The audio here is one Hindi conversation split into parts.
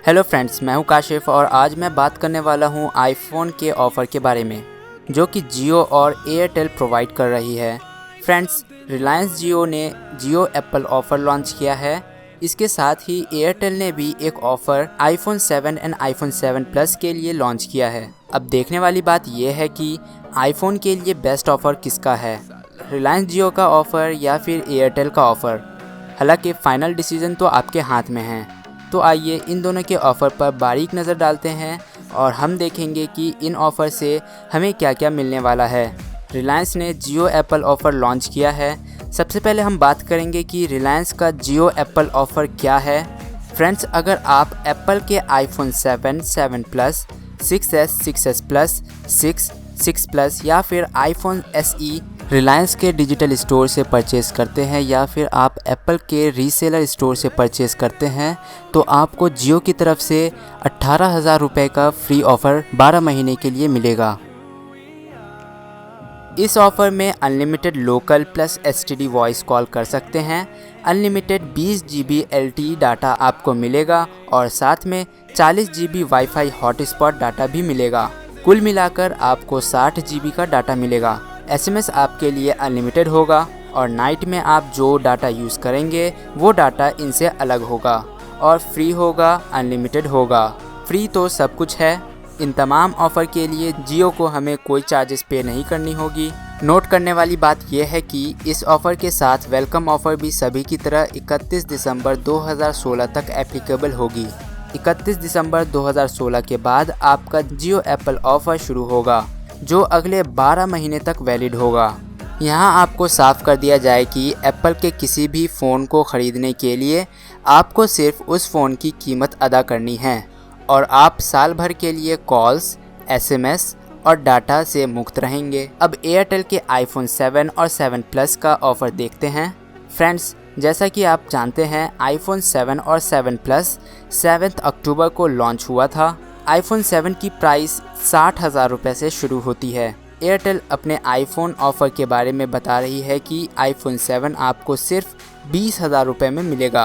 हेलो फ्रेंड्स, मैं हूं काशिफ और आज मैं बात करने वाला हूं आईफोन के ऑफ़र के बारे में जो कि जियो और एयरटेल प्रोवाइड कर रही है। फ्रेंड्स, रिलायंस जियो ने जियो एप्पल ऑफ़र लॉन्च किया है। इसके साथ ही एयरटेल ने भी एक offer iPhone 7 and iPhone 7 plus के लिए लॉन्च किया है। अब देखने वाली बात यह है कि आईफोन के लिए बेस्ट ऑफ़र किसका है, रिलायंस जियो का ऑफ़र या फिर एयरटेल का ऑफ़र। हालांकि फ़ाइनल डिसीजन तो आपके हाथ में है। तो आइए इन दोनों के ऑफ़र पर बारीक नज़र डालते हैं और हम देखेंगे कि इन ऑफ़र से हमें क्या क्या मिलने वाला है। रिलायंस ने जियो एप्पल ऑफ़र लॉन्च किया है। सबसे पहले हम बात करेंगे कि रिलायंस का जियो एप्पल ऑफ़र क्या है। फ्रेंड्स, अगर आप एप्पल के iPhone 7, 7 plus, 6s, 6s plus, 6 plus या फिर आईफोन SE रिलायंस के डिजिटल स्टोर से परचेज़ करते हैं या फिर आप एप्पल के रीसेलर स्टोर से परचेज़ करते हैं तो आपको जियो की तरफ से 18,000 रुपये का फ्री ऑफ़र 12 महीने के लिए मिलेगा। इस ऑफ़र में unlimited local plus STD voice call कर सकते हैं। अनलिमिटेड 20 GB LTE डाटा आपको मिलेगा और साथ में 40 GB वाईफाई हॉटस्पॉट डाटा भी मिलेगा। कुल मिलाकर आपको 60 GB का डाटा मिलेगा। SMS आपके लिए अनलिमिटेड होगा और नाइट में आप जो डाटा यूज़ करेंगे वो डाटा इनसे अलग होगा और फ्री होगा, अनलिमिटेड होगा। फ्री तो सब कुछ है। इन तमाम ऑफ़र के लिए जियो को हमें कोई चार्जेस पे नहीं करनी होगी। नोट करने वाली बात यह है कि इस ऑफ़र के साथ वेलकम ऑफ़र भी सभी की तरह 31 दिसंबर 2016 तक एप्लीकेबल होगी। 31 दिसंबर 2016 के बाद आपका जियो एप्पल ऑफ़र शुरू होगा जो अगले 12 महीने तक वैलिड होगा। यहाँ आपको साफ कर दिया जाए कि एप्पल के किसी भी फ़ोन को ख़रीदने के लिए आपको सिर्फ उस फ़ोन की कीमत अदा करनी है और आप साल भर के लिए कॉल्स, SMS और डाटा से मुक्त रहेंगे। अब एयरटेल के आईफोन 7 और 7 प्लस का ऑफ़र देखते हैं। फ्रेंड्स, जैसा कि आप जानते हैं आईफोन 7 और 7 प्लस 7 अक्टूबर को लॉन्च हुआ था। आईफोन 7 की प्राइस 60,000 रुपये से शुरू होती है। एयरटेल अपने आईफोन ऑफ़र के बारे में बता रही है कि आईफोन 7 आपको सिर्फ 20,000 रुपये में मिलेगा।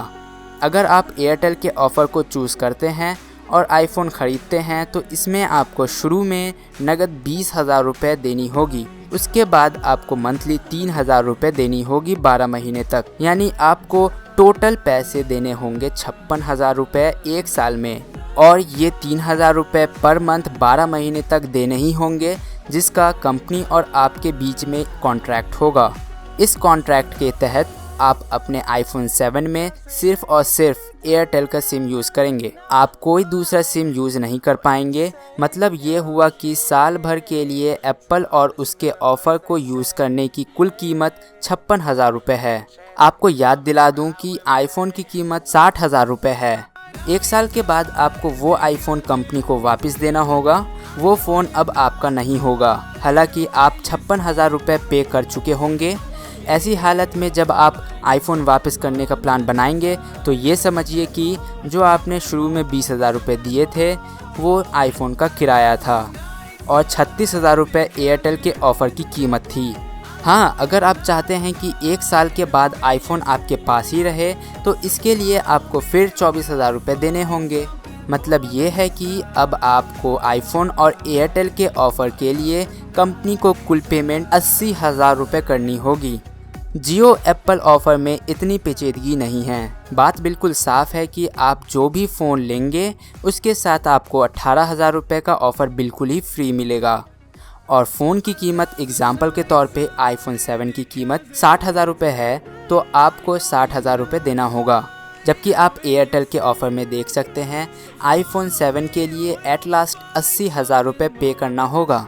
अगर आप एयरटेल के ऑफ़र को चूज़ करते हैं और आईफोन ख़रीदते हैं तो इसमें आपको शुरू में नगद 20,000 रुपये देनी होगी। उसके बाद आपको मंथली 3,000 रुपये देनी होगी 12 महीने तक, यानी आपको टोटल पैसे देने होंगे 56,000 रुपये एक साल में। और ये 3,000 रुपये पर मंथ 12 महीने तक देने ही होंगे, जिसका कंपनी और आपके बीच में कॉन्ट्रैक्ट होगा। इस कॉन्ट्रैक्ट के तहत आप अपने आईफोन 7 में सिर्फ़ और सिर्फ एयरटेल का सिम यूज़ करेंगे। आप कोई दूसरा सिम यूज़ नहीं कर पाएंगे। मतलब ये हुआ कि साल भर के लिए एप्पल और उसके ऑफ़र को यूज़ करने की कुल कीमत 56,000 रुपये है। आपको याद दिला दूं कि आईफोन की कीमत 60,000 रुपये है। एक साल के बाद आपको वो आईफोन कंपनी को वापस देना होगा। वो फ़ोन अब आपका नहीं होगा, हालांकि आप 56,000 रुपये पे कर चुके होंगे। ऐसी हालत में जब आप आईफोन वापस करने का प्लान बनाएंगे तो ये समझिए कि जो आपने शुरू में 20,000 रुपये दिए थे वो आईफोन का किराया था और 36,000 रुपये एयरटेल के ऑफ़र की कीमत थी। हाँ, अगर आप चाहते हैं कि एक साल के बाद आईफोन आपके पास ही रहे तो इसके लिए आपको फिर 24,000 रुपये देने होंगे। मतलब ये है कि अब आपको आईफोन और एयरटेल के ऑफ़र के लिए कंपनी को कुल पेमेंट 80,000 रुपये करनी होगी। जियो एप्पल ऑफ़र में इतनी पेचीदगी नहीं है। बात बिल्कुल साफ़ है कि आप जो भी फ़ोन लेंगे उसके साथ आपको 18,000 रुपये का ऑफ़र बिल्कुल ही फ्री मिलेगा और फ़ोन की कीमत एग्ज़ाम्पल के तौर पे आईफोन 7 की कीमत 60,000 रुपये है तो आपको 60,000 रुपये देना होगा। जबकि आप एयरटेल के ऑफ़र में देख सकते हैं आईफोन 7 के लिए एट लास्ट 80,000 रुपये पे करना होगा।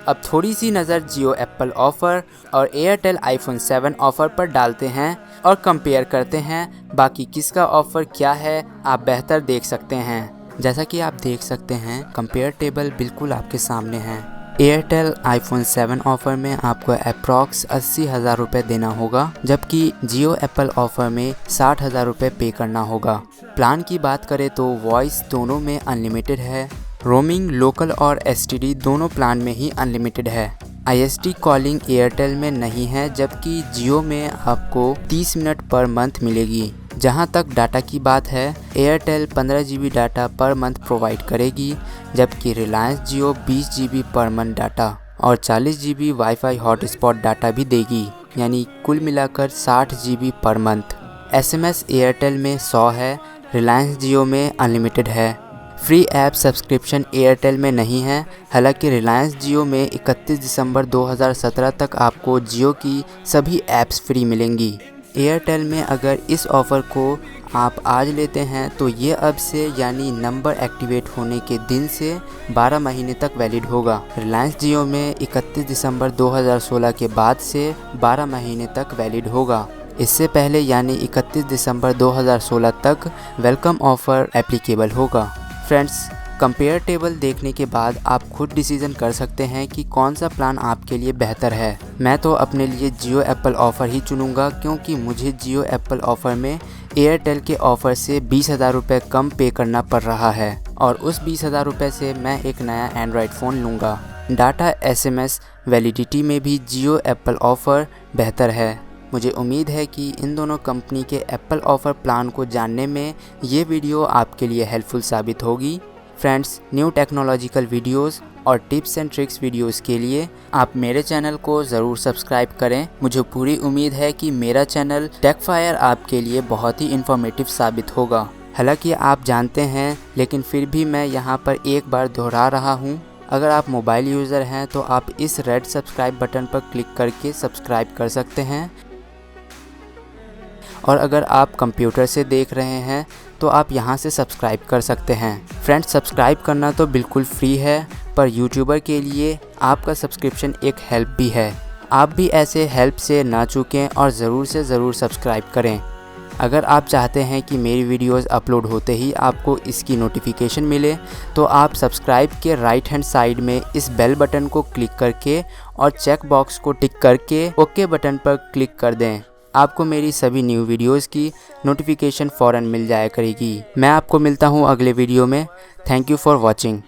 अब थोड़ी सी नज़र जियो एप्पल ऑफ़र और एयरटेल आईफोन 7 ऑफ़र पर डालते हैं और कंपेयर करते हैं बाकी किसका ऑफ़र क्या है आप बेहतर देख सकते हैं। जैसा कि आप देख सकते हैं कंपेयर टेबल बिल्कुल आपके सामने है। एयरटेल आईफोन 7 ऑफ़र में आपको अप्रॉक्स 80,000 रुपये देना होगा, जबकि जियो एप्पल ऑफ़र में 60,000 रुपये पे करना होगा। प्लान की बात करें तो वॉइस दोनों में अनलिमिटेड है। रोमिंग, लोकल और STD दोनों प्लान में ही अनलिमिटेड है। ISD कॉलिंग एयरटेल में नहीं है, जबकि जियो में आपको 30 मिनट पर मंथ मिलेगी। जहां तक डाटा की बात है, Airtel 15 GB data per month provide करेगी, जबकि रिलायंस जियो 20 GB पर मंथ डाटा और 40 GB वाईफाई हॉटस्पॉट डाटा भी देगी, यानी कुल मिलाकर 60 GB per month. SMS Airtel में 100 है, रिलायंस जियो में अनलिमिटेड है। फ्री ऐप सब्सक्रिप्शन एयरटेल में नहीं है, हालांकि रिलायंस जियो में 31 दिसंबर 2017 तक आपको जियो की सभी ऐप्स फ्री मिलेंगी। एयरटेल में अगर इस ऑफ़र को आप आज लेते हैं तो ये अब से यानी नंबर एक्टिवेट होने के दिन से 12 महीने तक वैलिड होगा। रिलायंस जियो में 31 दिसंबर 2016 के बाद से 12 महीने तक वैलिड होगा। इससे पहले यानी 31 दिसंबर 2016 तक वेलकम ऑफ़र एप्लीकेबल होगा। फ्रेंड्स, कंपेयर टेबल देखने के बाद आप खुद डिसीजन कर सकते हैं कि कौन सा प्लान आपके लिए बेहतर है। मैं तो अपने लिए जियो एप्पल ऑफ़र ही चुनूंगा, क्योंकि मुझे जियो एप्पल ऑफ़र में एयरटेल के ऑफ़र से 20,000 रुपये कम पे करना पड़ रहा है और उस 20,000 रुपये से मैं एक नया एंड्रॉयड फ़ोन लूँगा। डाटा SMS वैलिडिटी में भी जियो एप्पल ऑफ़र बेहतर है। मुझे उम्मीद है कि इन दोनों कंपनी के एप्पल ऑफ़र प्लान को जानने में ये वीडियो आपके लिए हेल्पफुल साबित होगी। फ्रेंड्स, न्यू टेक्नोलॉजिकल वीडियोस और टिप्स एंड ट्रिक्स वीडियोस के लिए आप मेरे चैनल को ज़रूर सब्सक्राइब करें। मुझे पूरी उम्मीद है कि मेरा चैनल टेकफायर आपके लिए बहुत ही इन्फॉर्मेटिव साबित होगा। हालांकि आप जानते हैं, लेकिन फिर भी मैं यहाँ पर एक बार दोहरा रहा हूँ, अगर आप मोबाइल यूज़र हैं तो आप इस रेड सब्सक्राइब बटन पर क्लिक करके सब्सक्राइब कर सकते हैं, और अगर आप कंप्यूटर से देख रहे हैं तो आप यहां से सब्सक्राइब कर सकते हैं। फ्रेंड्स, सब्सक्राइब करना तो बिल्कुल फ्री है, पर यूट्यूबर के लिए आपका सब्सक्रिप्शन एक हेल्प भी है। आप भी ऐसे हेल्प से ना चूकें और ज़रूर से ज़रूर सब्सक्राइब करें। अगर आप चाहते हैं कि मेरी वीडियोस अपलोड होते ही आपको इसकी नोटिफिकेशन मिले, तो आप सब्सक्राइब के राइट हैंड साइड में इस बेल बटन को क्लिक करके और चेक बॉक्स को टिक करके ओके बटन पर क्लिक कर दें। आपको मेरी सभी न्यू वीडियोस की नोटिफिकेशन फ़ौरन मिल जाया करेगी। मैं आपको मिलता हूँ अगले वीडियो में। Thank you for watching.